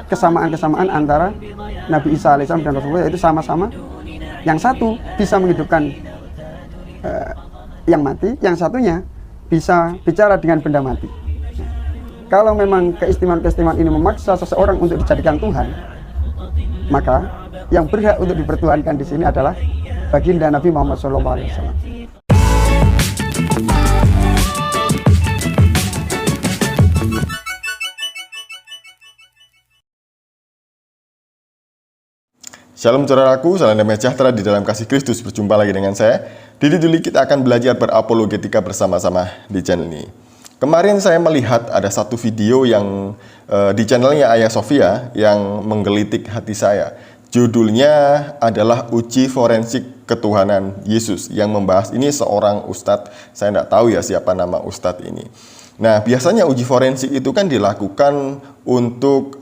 kesamaan-kesamaan antara Nabi Isa alaihissalam dan Rasulullah, yaitu sama-sama yang satu bisa menghidupkan yang mati, yang satunya bisa bicara dengan benda mati. Kalau memang keistimewaan-keistimewaan ini memaksa seseorang untuk dijadikan Tuhan, maka yang berhak untuk dipertuhankan di sini adalah baginda Nabi Muhammad SAW. Shalom saudaraku, salam damai sejahtera di dalam kasih Kristus. Berjumpa lagi dengan saya, Didi Juli. Kita akan belajar berapologetika bersama-sama di channel ini. Kemarin saya melihat ada satu video yang di channelnya Ayah Sofia yang menggelitik hati saya. Judulnya adalah Uji Forensik Ketuhanan Yesus, yang membahas ini seorang ustadz. Saya tidak tahu ya siapa nama ustadz ini. Nah, biasanya uji forensik itu kan dilakukan untuk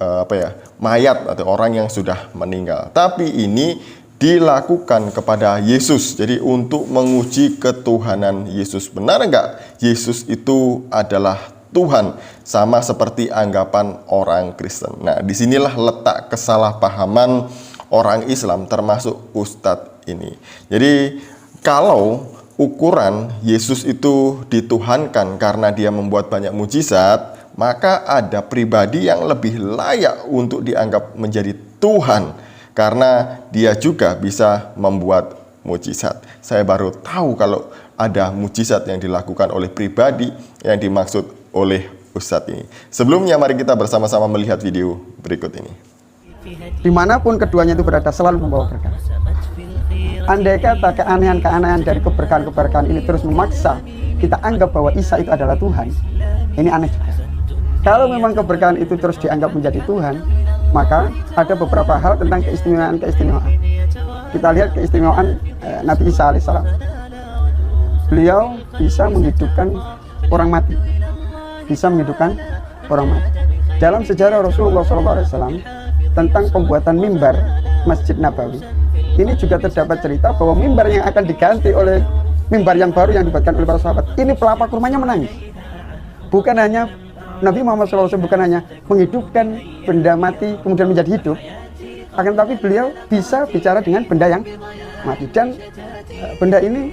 mayat atau orang yang sudah meninggal. Tapi ini dilakukan kepada Yesus. Jadi untuk menguji ketuhanan Yesus. Benar nggak Yesus itu adalah Tuhan? Sama seperti anggapan orang Kristen. Nah, disinilah letak kesalahpahaman orang Islam termasuk ustadz ini. Jadi kalau ukuran Yesus itu dituhankan karena dia membuat banyak mujizat, maka ada pribadi yang lebih layak untuk dianggap menjadi Tuhan karena dia juga bisa membuat mujizat. Saya baru tahu kalau ada mujizat yang dilakukan oleh pribadi yang dimaksud oleh ustadz ini. Sebelumnya mari kita bersama-sama melihat video berikut ini. Dimanapun keduanya itu berada, selalu membawa berkah. Andai kata keanehan-keanehan dari keberkahan-keberkahan ini terus memaksa kita anggap bahwa Isa itu adalah Tuhan, ini aneh juga. Kalau memang keberkahan itu terus dianggap menjadi Tuhan, maka ada beberapa hal tentang keistimewaan-keistimewaan. Kita lihat keistimewaan Nabi Isa alaihissalam. Beliau bisa menghidupkan orang mati, bisa menghidupkan orang mati. Dalam sejarah Rasulullah SAW tentang pembuatan mimbar Masjid Nabawi, ini juga terdapat cerita bahwa mimbar yang akan diganti oleh mimbar yang baru yang dibuatkan oleh para sahabat, ini pelapa kurmanya menangis. Bukan hanya Nabi Muhammad SAW bukan hanya menghidupkan benda mati kemudian menjadi hidup, akan tetapi beliau bisa bicara dengan benda yang mati. Dan benda ini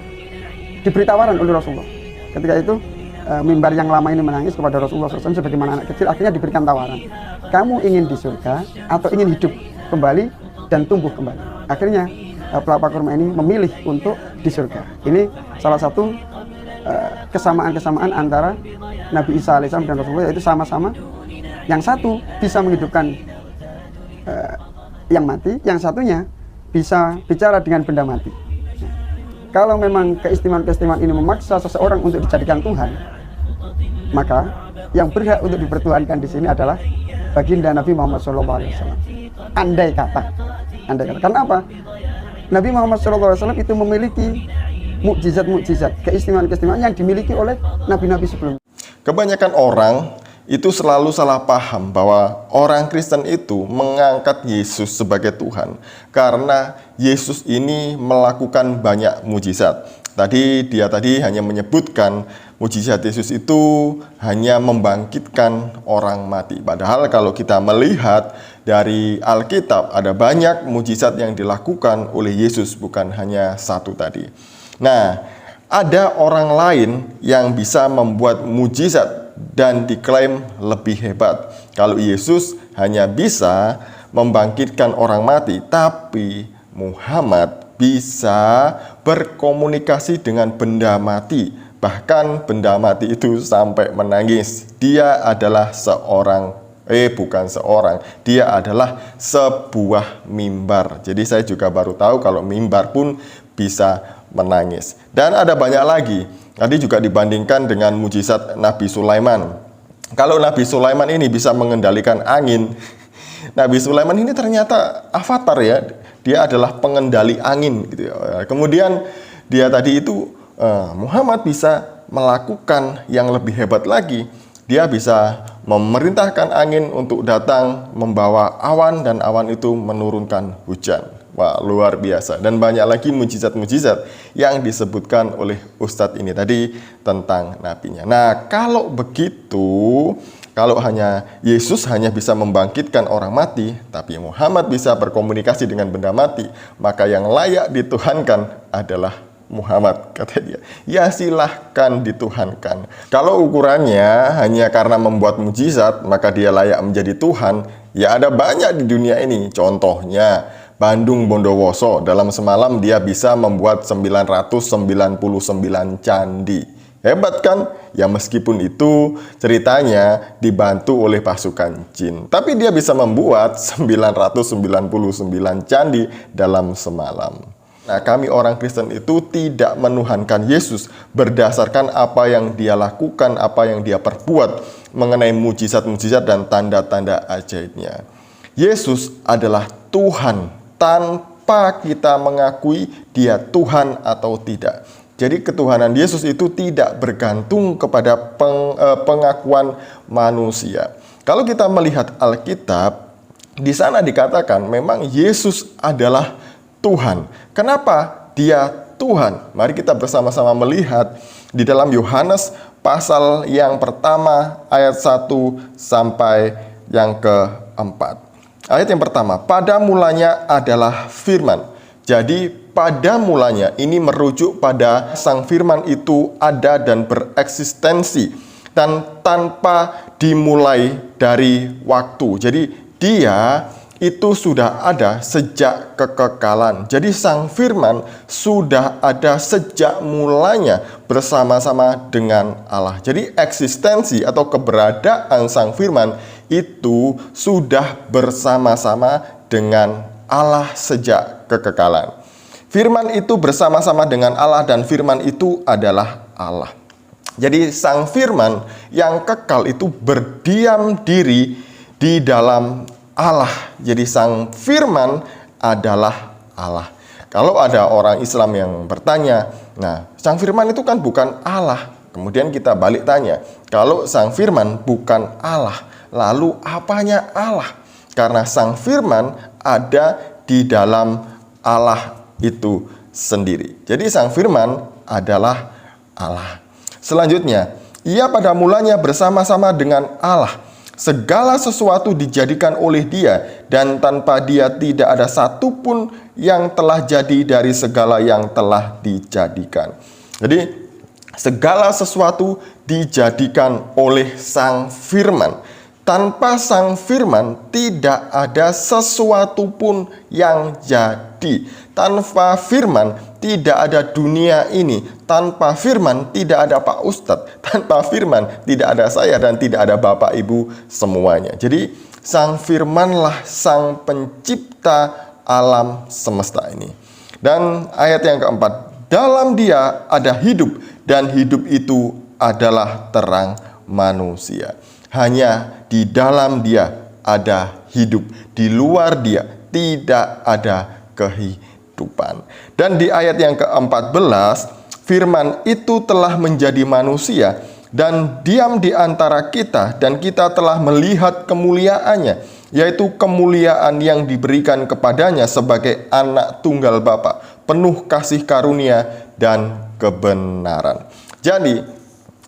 diberi tawaran oleh Rasulullah. Ketika itu mimbar yang lama ini menangis kepada Rasulullah SAW sebagaimana anak kecil, akhirnya diberikan tawaran. Kamu ingin di surga atau ingin hidup kembali dan tumbuh kembali? Akhirnya pelapa kurma ini memilih untuk di surga. Ini salah satu kesamaan-kesamaan antara Nabi Isa alaihissalam dan Rasulullah, yaitu sama-sama yang satu bisa menghidupkan yang mati, yang satunya bisa bicara dengan benda mati. Kalau memang keistimewaan-keistimewaan ini memaksa seseorang untuk dijadikan Tuhan, maka yang berhak untuk dipertuhankan di sini adalah baginda Nabi Muhammad SAW. Andai kata. Karena apa? Nabi Muhammad SAW itu memiliki mukjizat-mukjizat, keistimewaan-keistimewaan yang dimiliki oleh nabi-nabi sebelumnya. Kebanyakan orang itu selalu salah paham bahwa orang Kristen itu mengangkat Yesus sebagai Tuhan karena Yesus ini melakukan banyak mujizat. Dia tadi hanya menyebutkan mujizat Yesus itu hanya membangkitkan orang mati. Padahal kalau kita melihat dari Alkitab, ada banyak mujizat yang dilakukan oleh Yesus, bukan hanya satu tadi. Nah, ada orang lain yang bisa membuat mujizat dan diklaim lebih hebat. Kalau Yesus hanya bisa membangkitkan orang mati, tapi Muhammad bisa berkomunikasi dengan benda mati. Bahkan benda mati itu sampai menangis. Dia adalah dia adalah sebuah mimbar. Jadi saya juga baru tahu kalau mimbar pun bisa menangis. Dan ada banyak lagi. Tadi juga dibandingkan dengan mujizat Nabi Sulaiman. Kalau Nabi Sulaiman ini bisa mengendalikan angin, Nabi Sulaiman ini ternyata avatar ya. Dia adalah pengendali angin gitu ya. Kemudian dia tadi itu Muhammad bisa melakukan yang lebih hebat lagi. Dia bisa memerintahkan angin untuk datang membawa awan dan awan itu menurunkan hujan. Wah, luar biasa. Dan banyak lagi mujizat-mujizat yang disebutkan oleh Ustadz ini tadi tentang nabinya. Nah, kalau begitu, Kalau hanya Yesus hanya bisa membangkitkan orang mati, tapi Muhammad bisa berkomunikasi dengan benda mati, maka yang layak dituhankan adalah Muhammad, kata dia. Ya silahkan dituhankan. Kalau ukurannya hanya karena membuat mujizat, maka dia layak menjadi Tuhan. Ya ada banyak di dunia ini. Contohnya Bandung Bondowoso, dalam semalam dia bisa membuat 999 candi. Hebat kan? Ya meskipun itu ceritanya dibantu oleh pasukan jin. Tapi dia bisa membuat 999 candi dalam semalam. Nah, kami orang Kristen itu tidak menuhankan Yesus berdasarkan apa yang dia lakukan, apa yang dia perbuat mengenai mujizat-mujizat dan tanda-tanda ajaibnya. Yesus adalah Tuhan tanpa kita mengakui dia Tuhan atau tidak. Jadi ketuhanan Yesus itu tidak bergantung kepada pengakuan manusia. Kalau kita melihat Alkitab, di sana dikatakan memang Yesus adalah Tuhan. Kenapa dia Tuhan? Mari kita bersama-sama melihat di dalam Yohanes pasal yang pertama ayat 1 sampai yang keempat. Ayat yang pertama, pada mulanya adalah firman. Jadi pada mulanya ini merujuk pada Sang Firman itu ada dan bereksistensi dan tanpa dimulai dari waktu. Jadi dia itu sudah ada sejak kekekalan. Jadi Sang Firman sudah ada sejak mulanya bersama-sama dengan Allah. Jadi eksistensi atau keberadaan Sang Firman itu sudah bersama-sama dengan Allah sejak kekekalan. Firman itu bersama-sama dengan Allah dan Firman itu adalah Allah. Jadi Sang Firman yang kekal itu berdiam diri di dalam Allah. Jadi Sang Firman adalah Allah. Kalau ada orang Islam yang bertanya, nah Sang Firman itu kan bukan Allah. Kemudian kita balik tanya, kalau Sang Firman bukan Allah, lalu apanya Allah? Karena Sang Firman ada di dalam Allah itu sendiri. Jadi Sang Firman adalah Allah. Selanjutnya, ia pada mulanya bersama-sama dengan Allah. Segala sesuatu dijadikan oleh dia, dan tanpa dia tidak ada satupun yang telah jadi dari segala yang telah dijadikan. Jadi segala sesuatu dijadikan oleh Sang Firman. Tanpa Sang Firman tidak ada sesuatu pun yang jadi. Tanpa Firman tidak ada dunia ini. Tanpa Firman tidak ada Pak Ustadz. Tanpa Firman tidak ada saya dan tidak ada Bapak Ibu semuanya. Jadi Sang Firmanlah Sang Pencipta alam semesta ini. Dan ayat yang keempat, dalam dia ada hidup dan hidup itu adalah terang manusia. Hanya di dalam dia ada hidup, di luar dia tidak ada kehidupan. Dan di ayat yang ke-14, Firman itu telah menjadi manusia dan diam di antara kita, dan kita telah melihat kemuliaannya, yaitu kemuliaan yang diberikan kepadanya sebagai anak tunggal Bapa, penuh kasih karunia dan kebenaran. Jadi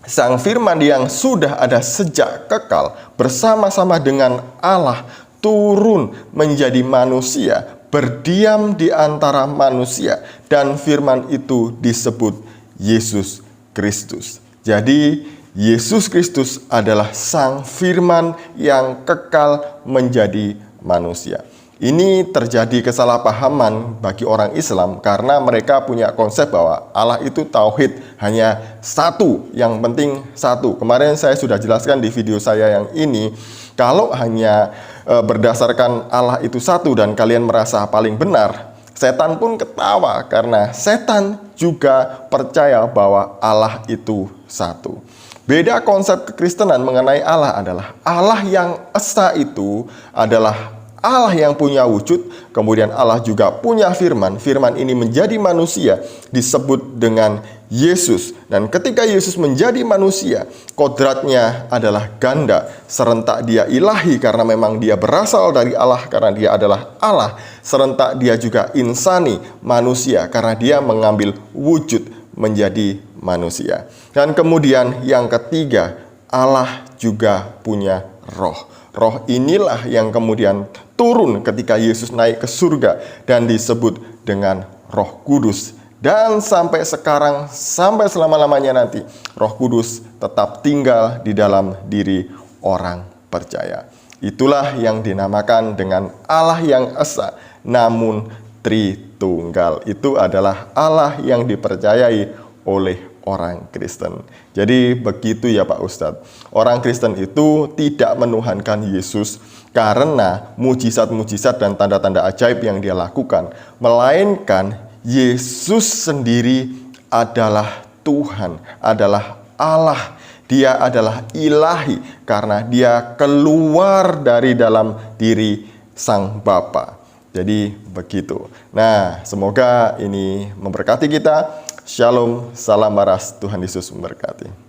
Sang Firman yang sudah ada sejak kekal bersama-sama dengan Allah turun menjadi manusia, berdiam di antara manusia, dan Firman itu disebut Yesus Kristus. Jadi Yesus Kristus adalah Sang Firman yang kekal menjadi manusia. Ini terjadi kesalahpahaman bagi orang Islam karena mereka punya konsep bahwa Allah itu tauhid, hanya satu, yang penting satu. Kemarin saya sudah jelaskan di video saya yang ini, kalau hanya berdasarkan Allah itu satu dan kalian merasa paling benar, setan pun ketawa karena setan juga percaya bahwa Allah itu satu. Beda konsep kekristenan mengenai Allah adalah Allah yang esa itu adalah Allah yang punya wujud, kemudian Allah juga punya firman. Firman ini menjadi manusia, disebut dengan Yesus. Dan ketika Yesus menjadi manusia, kodratnya adalah ganda. Serentak dia ilahi karena memang dia berasal dari Allah, karena dia adalah Allah. Serentak dia juga insani, manusia, karena dia mengambil wujud menjadi manusia. Dan kemudian yang ketiga, Allah juga punya roh. Roh inilah yang kemudian turun ketika Yesus naik ke surga dan disebut dengan Roh Kudus. Dan sampai sekarang, sampai selama-lamanya nanti, Roh Kudus tetap tinggal di dalam diri orang percaya. Itulah yang dinamakan dengan Allah yang esa namun Tritunggal. Itu adalah Allah yang dipercayai oleh orang Kristen. Jadi begitu ya Pak Ustadz. Orang Kristen itu tidak menuhankan Yesus karena mujizat-mujizat dan tanda-tanda ajaib yang dia lakukan, melainkan Yesus sendiri adalah Tuhan, adalah Allah. Dia adalah ilahi karena dia keluar dari dalam diri Sang Bapa. Jadi begitu. Nah, semoga ini memberkati kita. Shalom, salam waras, Tuhan Yesus memberkati.